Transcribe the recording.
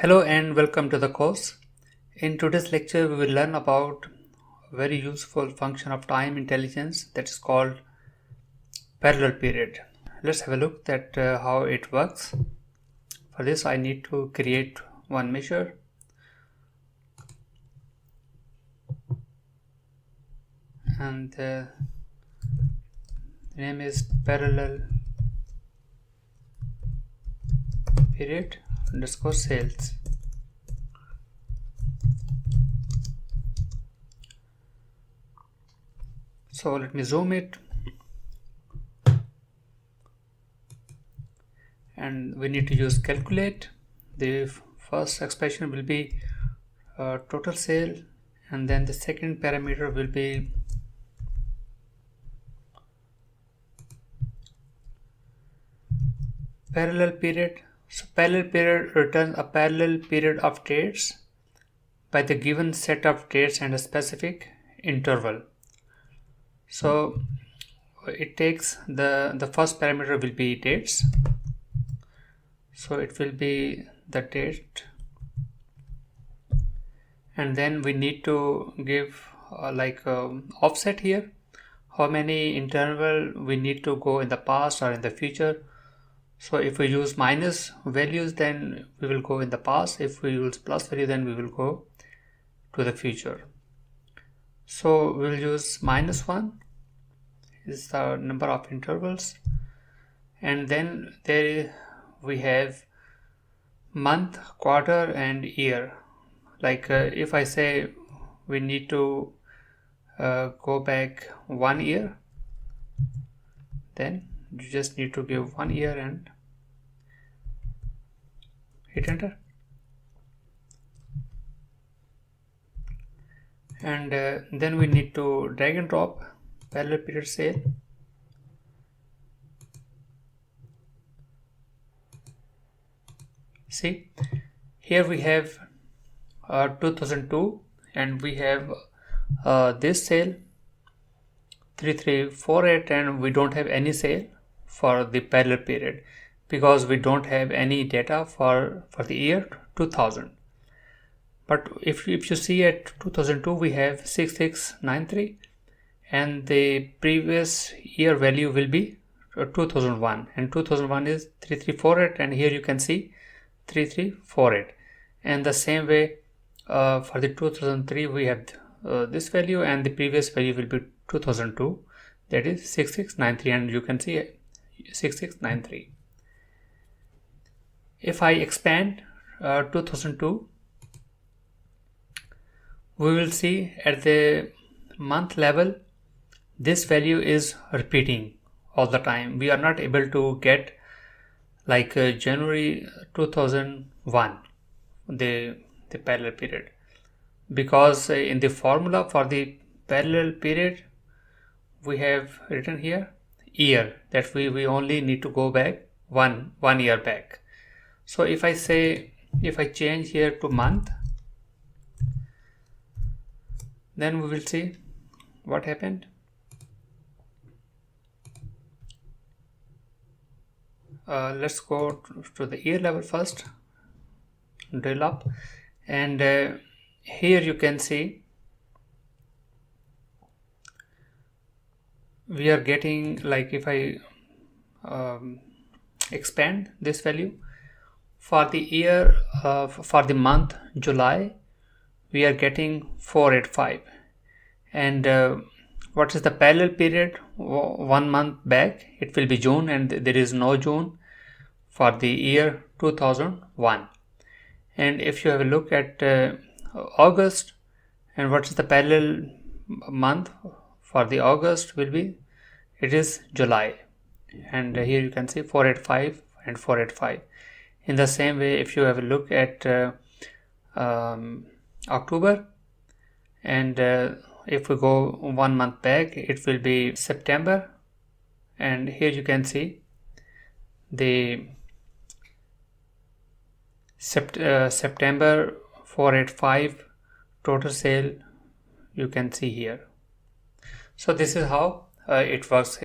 Hello and welcome to the course. In today's lecture, we will learn about a very useful function of time intelligence that is called parallel period. Let's have a look at how it works. For this, I need to create one measure. And the name is parallel period underscore sales. So let me zoom it, and we need to use calculate. The first expression will be total sale, and then the second parameter will be parallel period. So parallel period returns a parallel period of dates by the given set of dates and a specific interval. So it takes the first parameter will be dates. So it will be the date, and then we need to give offset here, how many interval we need to go in the past or in the future. So if we use minus values, then we will go in the past. If we use plus value, then we will go to the future. So we will use -1 is the number of intervals, and then there we have month, quarter and year. If I say we need to go back 1 year, then you just need to give 1 year and hit enter. And then we need to drag and drop parallel period sale. See, here we have 2002, and we have this sale 3348, and we don't have any sale for the parallel period because we don't have any data for the year 2000. But if you see at 2002, we have 6693, and the previous year value will be 2001, and 2001 is 3348, and here you can see 3348. And the same way for the 2003 we have this value, and the previous value will be 2002, that is 6693, and you can see 6693. If I expand 2002, we will see at the month level this value is repeating all the time. We are not able to get January 2001 the parallel period, because in the formula for the parallel period we have written here year, that we only need to go back one year back. So if I change here to month, then we will see what happened. Let's go to the year level first, drill up, and here you can see we are getting, if I expand this value for the year, for the month July, we are getting 485, and what is the parallel period 1 month back? It will be June, and there is no June for the year 2001. And if you have a look at August, and what is the parallel month for the August will be, it is July, and here you can see 485 and 485. In the same way, if you have a look at October, and if we go 1 month back, it will be September, and here you can see the September 485 total sale you can see here. So this is how it works.